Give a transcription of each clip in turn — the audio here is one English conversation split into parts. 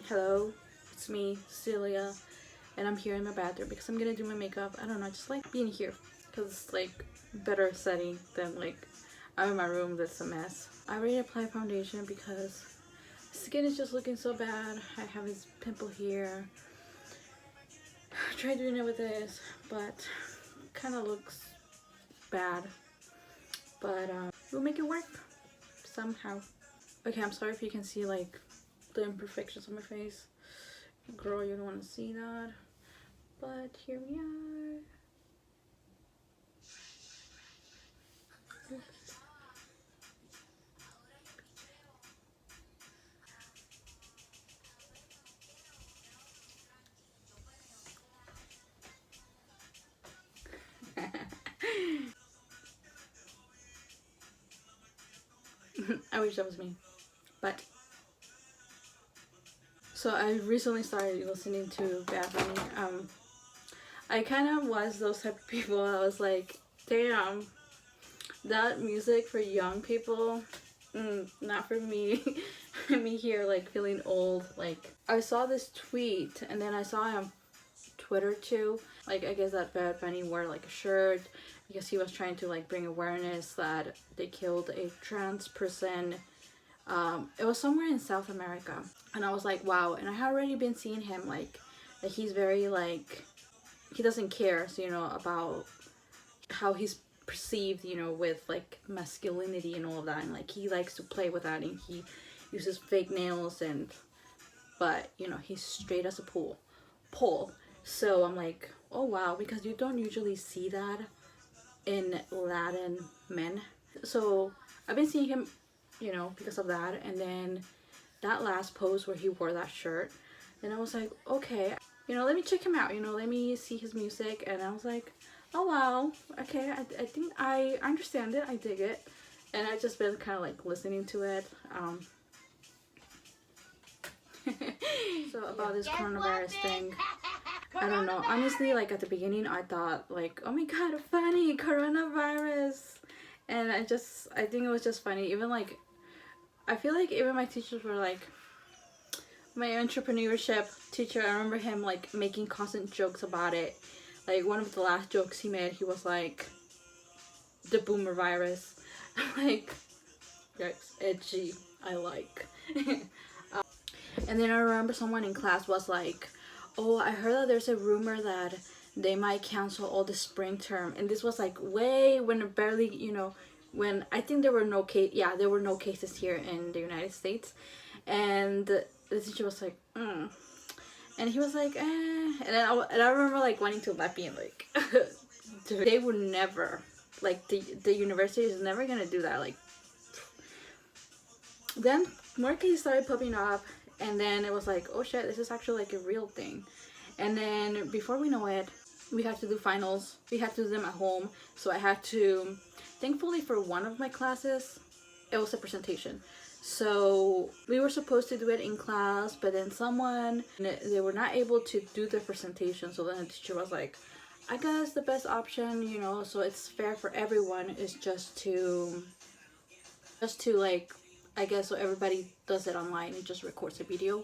Hello, it's me, Celia, and I'm here in my bathroom because I'm gonna do my makeup. I don't know, I just like being here because it's like better setting than like I'm in my room that's a mess. I already applied foundation because skin is just looking so bad. I have this pimple here. I tried doing it with this, but kind of looks bad. But we'll make it work somehow. Okay, I'm sorry if you can see like the imperfections on my face. Girl, you don't want to see that. But here we are. I wish that was me. But so I recently started listening to Bad Bunny. I kind of was those type of people. I was like, damn, that music for young people, not for me. Me here like feeling old. Like I saw this tweet and then I saw it on Twitter too. Like I guess that Bad Bunny wore like a shirt because he was trying to like bring awareness that they killed a trans person. It was somewhere in South America, and I was like, wow. And I had already been seeing him like that he's very like he doesn't care, so, about how he's perceived, with like masculinity and all of that, and like he likes to play with that, and he uses fake nails, and but he's straight as a pole. So I'm like, oh wow, because you don't usually see that in Latin men. So I've been seeing him, because of that. And then that last post where he wore that shirt, and I was like, okay, let me check him out, let me see his music. And I was like, oh wow, okay, I think I understand it, I dig it. And I just been kind of like listening to it. So about this coronavirus thing, I don't know. Honestly, like at the beginning, I thought like, oh my god, funny, coronavirus. And I think it was just funny. Even like, I feel like even my teachers were like, my entrepreneurship teacher, I remember him like making constant jokes about it. Like one of the last jokes he made, he was like, the boomer virus. I'm like, yikes, edgy, I like. And then I remember someone in class was like, oh, I heard that there's a rumor that they might cancel all the spring term. And this was like way when barely, when I think there were no there were no cases here in the United States. And the teacher was like, and he was like, and I remember like wanting to laugh, being like, they would never, like the university is never gonna do that. Like, then more cases started popping up, and then it was like, oh shit, this is actually like a real thing. And then before we know it, we had to do finals. We had to do them at home. So I had to, thankfully for one of my classes, it was a presentation. So we were supposed to do it in class, but then they were not able to do the presentation. So then the teacher was like, I guess the best option, so it's fair for everyone, is just to like, I guess, so everybody does it online and just records a video.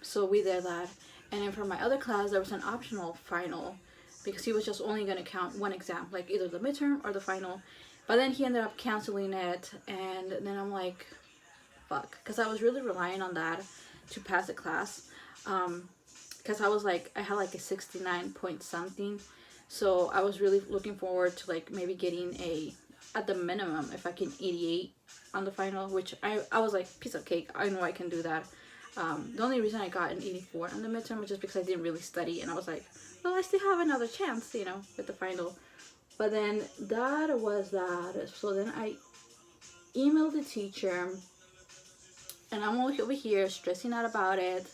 So we did that. And then for my other class, there was an optional final because he was just only going to count one exam, like either the midterm or the final. But then he ended up canceling it, and then I'm like, fuck, because I was really relying on that to pass the class. Because I was like, I had like a 69 point something, so I was really looking forward to like maybe getting at the minimum, if I can, 88 on the final, which I was like, piece of cake, I know I can do that. The only reason I got an 84 on the midterm was just because I didn't really study, and I was like, well, I still have another chance, with the final. But then that was that. So then I emailed the teacher, and I'm over here stressing out about it.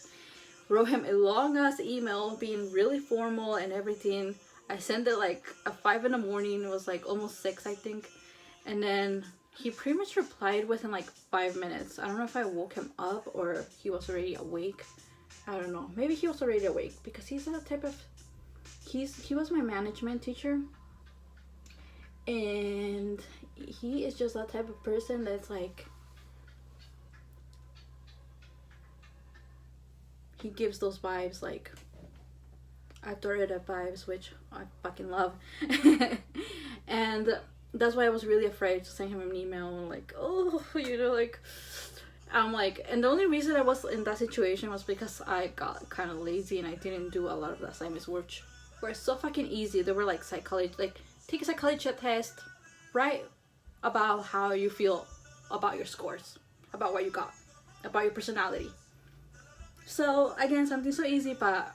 Wrote him a long ass email, being really formal and everything. I sent it like at 5 in the morning. It was like almost 6, I think. And then he pretty much replied within like 5 minutes. I don't know if I woke him up or he was already awake. I don't know. Maybe he was already awake because he's that type of... He was my management teacher. And he is just that type of person that's like... he gives those vibes, like authoritative vibes, which I fucking love. And that's why I was really afraid to send him an email, and like, oh, like, I'm like, and the only reason I was in that situation was because I got kind of lazy and I didn't do a lot of the assignments, which were so fucking easy. They were like psychology, like take a psychology test, write about how you feel about your scores, about what you got, about your personality. So again, something so easy, but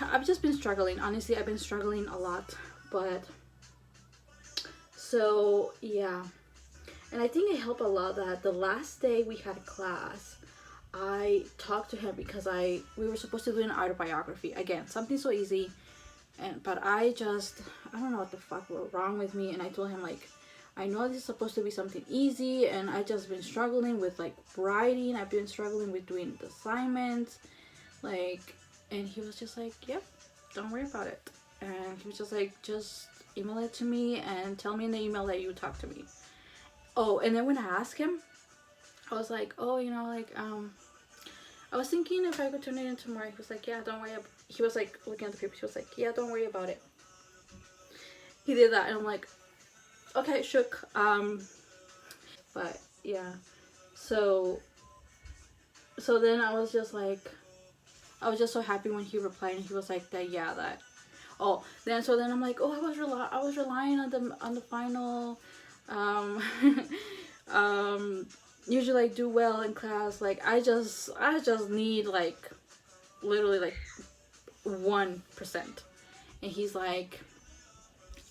I've just been struggling. Honestly, I've been struggling a lot, but so yeah. And I think it helped a lot that the last day we had class, I talked to him because we were supposed to do an autobiography. Again, something so easy, but I don't know what the fuck was wrong with me, and I told him like, I know this is supposed to be something easy, and I just been struggling with like writing. I've been struggling with doing the assignments, like, and he was just like, yep, don't worry about it. And he was just like, just email it to me and tell me in the email that you talked to me. Oh, and then when I asked him, I was like, oh, like, I was thinking if I could turn it in tomorrow. He was like, yeah, don't worry. He was like looking at the paper. He was like, yeah, don't worry about it. He did that, and I'm like, okay, shook. But yeah, so then I was just so happy when he replied, and he was like that, yeah, that. Oh, then I'm like, oh, I was relying on the final. Usually I do well in class. Like I just need like literally like 1%. And he's like,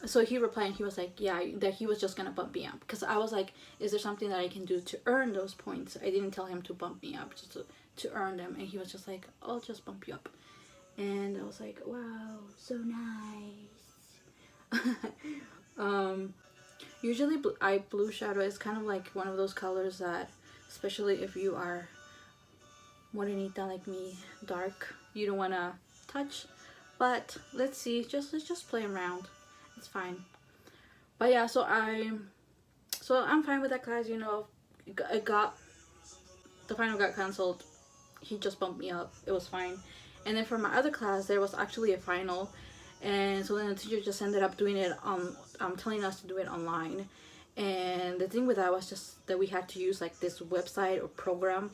so he replied, and he was like, yeah, that he was just gonna bump me up, because I was like, is there something that I can do to earn those points? I didn't tell him to bump me up, just to earn them. And he was just like, I'll just bump you up. And I was like, wow, so nice. Usually blue shadow is kind of like one of those colors that, especially if you are morenita like me, dark, you don't want to touch. But let's see, let's just play around. It's fine. But yeah, so I'm fine with that class. The final got cancelled. He just bumped me up. It was fine. And then for my other class, there was actually a final, and so then the teacher just ended up doing it telling us to do it online. And the thing with that was just that we had to use like this website or program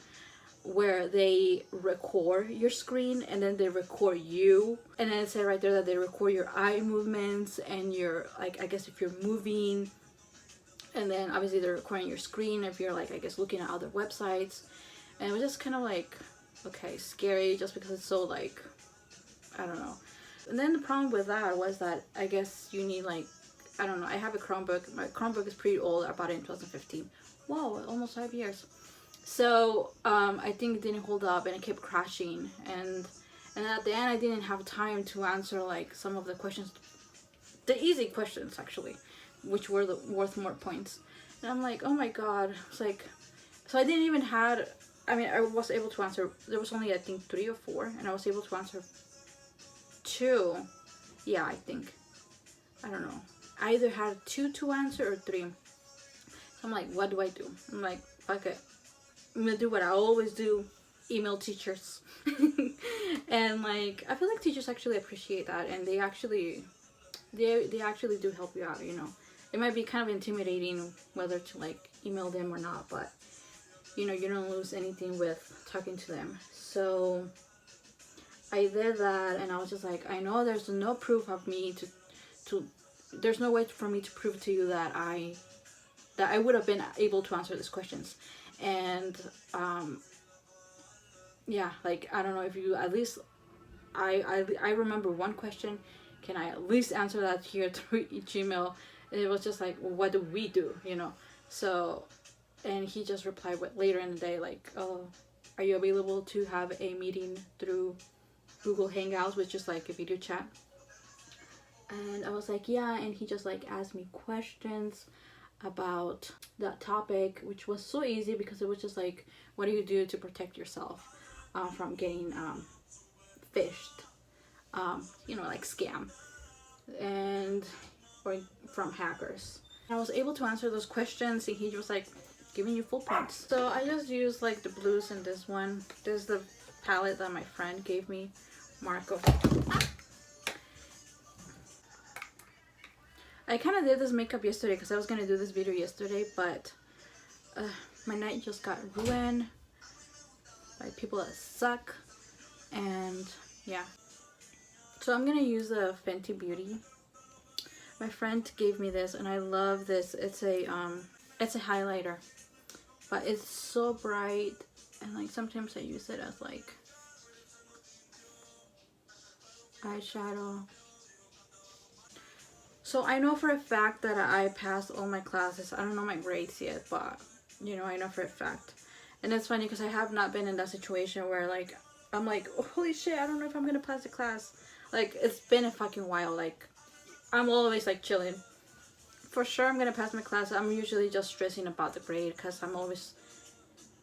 where they record your screen, and then they record you, and then it said right there that they record your eye movements and your, like, I guess if you're moving, and then obviously they're recording your screen if you're like, I guess, looking at other websites. And it was just kind of like, okay, scary, just because it's so like, I don't know. And then the problem with that was that I guess you need like, I don't know, I have a Chromebook. My Chromebook is pretty old. I bought it in 2015. Wow, almost 5 years. So I think it didn't hold up, and it kept crashing, and at the end I didn't have time to answer like some of the questions, the easy questions actually, which were worth more points. And I'm like, oh my god. It's like, so I didn't even I was able to answer, there was only I think 3 or 4, and I was able to answer 2. Yeah, I think, I don't know, I either had 2 to answer or 3. So I'm like, what do I do? I'm like, fuck it, I'm gonna do what I always do, email teachers. And like, I feel like teachers actually appreciate that, and they actually do help you out. It might be kind of intimidating whether to like email them or not, but you don't lose anything with talking to them. So I did that, and I was just like, I know there's no proof of me there's no way for me to prove to you that I would have been able to answer these questions. And yeah, like, I don't know if you at least, I remember one question. Can I at least answer that here through each email? And it was just like, well, what do we do? So, and he just replied later in the day, like, oh, are you available to have a meeting through Google Hangouts, which is like a video chat? And I was like, yeah. And he just like asked me questions about that topic, which was so easy because it was just like, what do you do to protect yourself from getting phished, like scam, or from hackers. I was able to answer those questions, and he was like, giving you full points. So I just use like the blues in this one. This is the palette that my friend gave me, Marco. I kind of did this makeup yesterday because I was going to do this video yesterday, but my night just got ruined by people that suck, and yeah. So I'm going to use the Fenty Beauty. My friend gave me this and I love this. It's a highlighter, but it's so bright, and like sometimes I use it as like eyeshadow. So I know for a fact that I passed all my classes. I don't know my grades yet, but you know, I know for a fact. And it's funny because I have not been in that situation where like I'm like, holy shit, I don't know if I'm gonna pass the class. Like, it's been a fucking while. Like, I'm always like chilling. For sure I'm gonna pass my class. I'm usually just stressing about the grade because I'm always,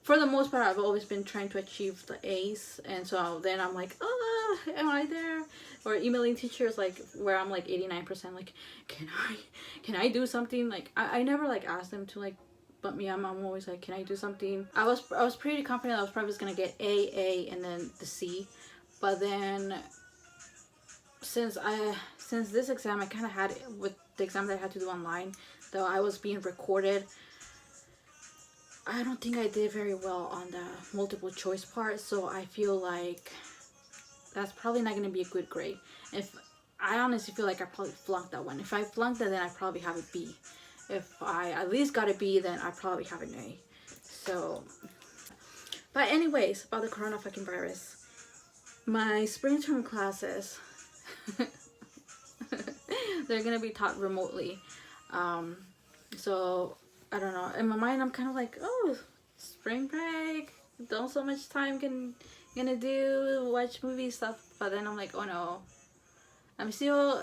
for the most part, I've always been trying to achieve the A's, and so then I'm like, oh, am I there? Or emailing teachers like where I'm like 89%, like, can I do something? Like I never like ask them to like bump me up. I'm always like, can I do something? I was pretty confident I was probably just gonna get A, and then the C, but then since this exam I kind of had, with the exam that I had to do online, though I was being recorded, I don't think I did very well on the multiple choice part, so I feel like that's probably not going to be a good grade. If I honestly feel like I probably flunked that one. If I flunked it, then I probably have a B. If I at least got a B, then I probably have an A. So, but anyways, about the corona fucking virus. My spring term classes, they're going to be taught remotely. So I don't know. In my mind, I'm kind of like, oh, spring break. Don't so much time gonna do watch movie stuff. But then I'm like, oh no, I'm still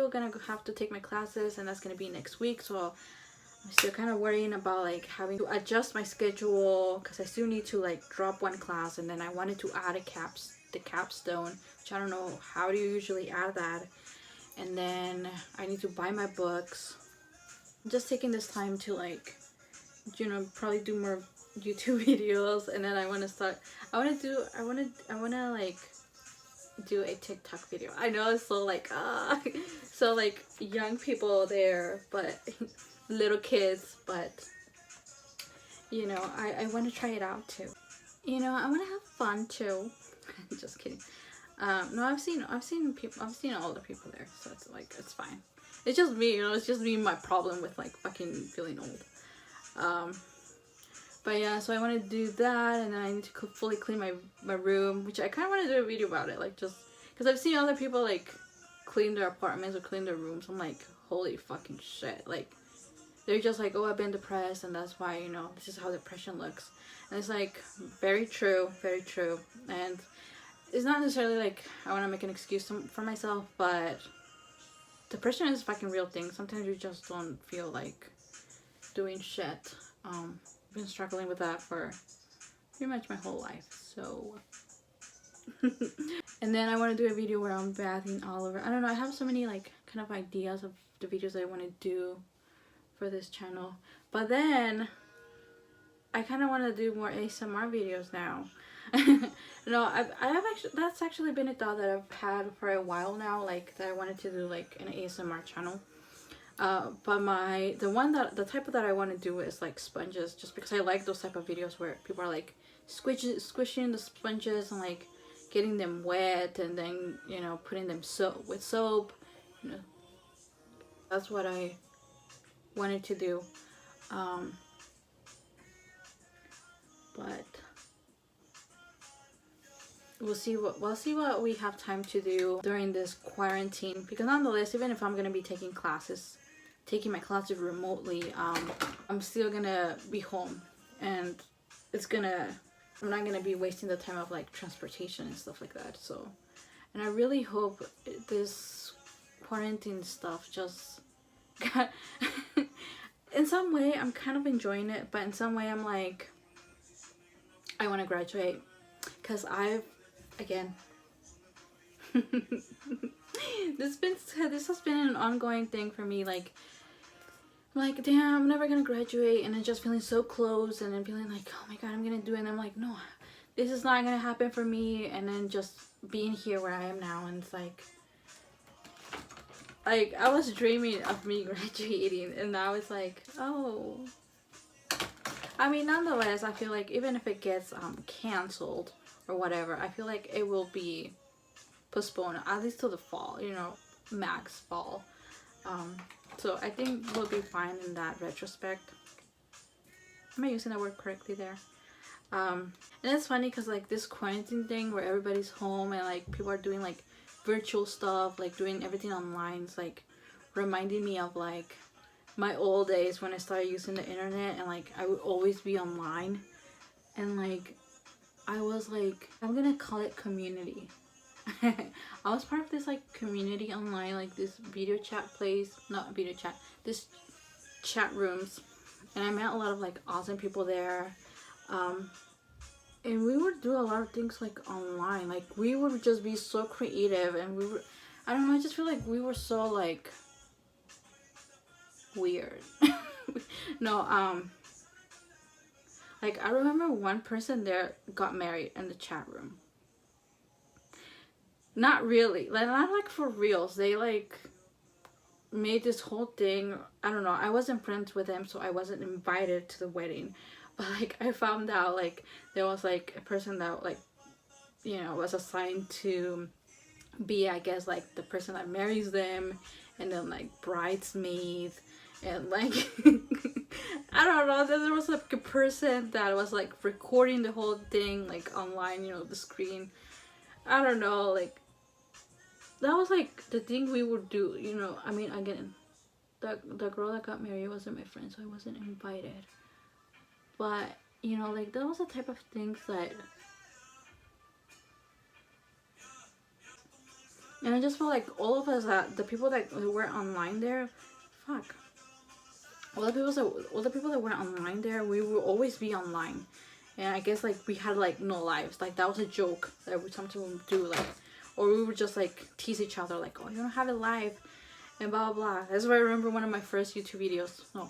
gonna have to take my classes, and that's gonna be next week. So I'm still kind of worrying about like having to adjust my schedule because I still need to like drop one class, and then I wanted to add the capstone, which I don't know how do you usually add that, and then I need to buy my books. Just taking this time to like, you know, probably do more YouTube videos, and then I want to like do a TikTok video. I know it's so like so like young people there, but little kids, but you know, I want to try it out too. You know, I want to have fun too. Just kidding. No, I've seen older people there, so it's like, it's fine. It's just me, you know, it's just me, my problem with like fucking feeling old. But yeah, so I want to do that, and then I need to fully clean my room, which I kind of want to do a video about it, like just because I've seen other people like clean their apartments or clean their rooms. I'm like, holy fucking shit. Like, they're just like, oh, I've been depressed, and that's why, you know, this is how depression looks. And it's like, very true, very true. And it's not necessarily like I want to make an excuse for myself, but depression is a fucking real thing. Sometimes you just don't feel like doing shit. I've been struggling with that for pretty much my whole life, so and then I want to do a video where I'm bathing Oliver. I don't know, I have so many like kind of ideas of the videos I want to do for this channel, but then I kind of want to do more ASMR videos now. No, I have actually, that's actually been a thought that I've had for a while now, like that I wanted to do like an ASMR channel. But the type of that I want to do is like sponges, just because I like those type of videos where people are like squishing the sponges and like getting them wet, and then, you know, putting them with soap, you know. That's what I wanted to do. But we'll see what we have time to do during this quarantine, because nonetheless, even if I'm gonna be taking my classes remotely, I'm still gonna be home, and I'm not gonna be wasting the time of like transportation and stuff like that. So, and I really hope this quarantine stuff just got in some way I'm kind of enjoying it, but in some way I'm like, I want to graduate, because again this has been an ongoing thing for me. Like I'm like, damn, I'm never gonna graduate, and then just feeling so close, and then feeling like, oh my god, I'm gonna do it, and I'm like, no, this is not gonna happen for me, and then just being here where I am now, and it's like I was dreaming of me graduating, and now it's like, oh. I mean, nonetheless, I feel like even if it gets canceled or whatever, I feel like it will be postponed at least till the fall, you know, max fall. So I think we'll be fine in that retrospect. Am I using that word correctly there? And it's funny because like this quarantine thing where everybody's home and like people are doing like virtual stuff, like doing everything online, it's like reminding me of like my old days when I started using the internet, and like I would always be online, and like I was like, I'm gonna call it community. I was part of this like community online, like this video chat place, not video chat, this chat rooms, and I met a lot of like awesome people there. And we would do a lot of things like online, like we would just be so creative, and we were, I don't know, I just feel like we were so like weird. No, like I remember one person there got married in the chat room. Not really, like not like for reals. They like made this whole thing. I don't know, I wasn't friends with them, so I wasn't invited to the wedding, but like I found out like there was like a person that like, you know, was assigned to be, I guess, like the person that marries them, and then like bridesmaids, and like I don't know, there was like a person that was like recording the whole thing like online, you know, the screen. I don't know, like that was like the thing we would do, you know. I mean, again, the girl that got married wasn't my friend, so I wasn't invited, but you know, like that was the type of things that, and I just feel like all of us, the people that were online there, fuck, all the people that were online there, we will always be online, and I guess like we had like no lives, like that was a joke that we sometimes do, like, or we would just like tease each other like, oh, you don't have a life, and blah blah blah. That's why I remember one of my first YouTube videos. No,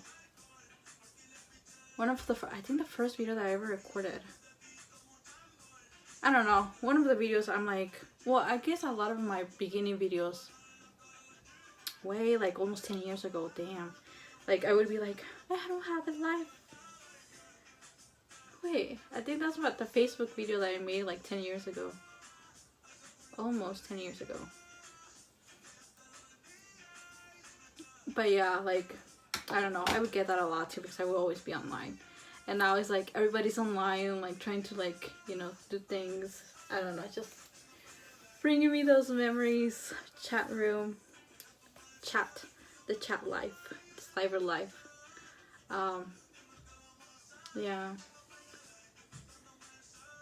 one of the I think the first video that I ever recorded. I don't know. One of the videos I'm like, well, I guess a lot of my beginning videos, way like almost 10 years ago. Damn. Like I would be like, I don't have a life. Wait, I think that's what the Facebook video that I made like 10 years ago. Almost 10 years ago. But yeah, like, I don't know, I would get that a lot too because I would always be online. And now it's like everybody's online, like trying to like, you know, do things. I don't know, just bringing me those memories. Chat room, chat, the chat life, the cyber life. Yeah.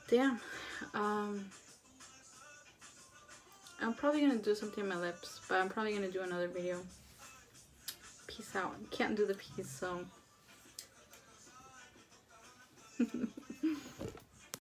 Damn. I'm probably gonna do something on my lips, but I'm probably gonna do another video. Peace out. Can't do the peace, so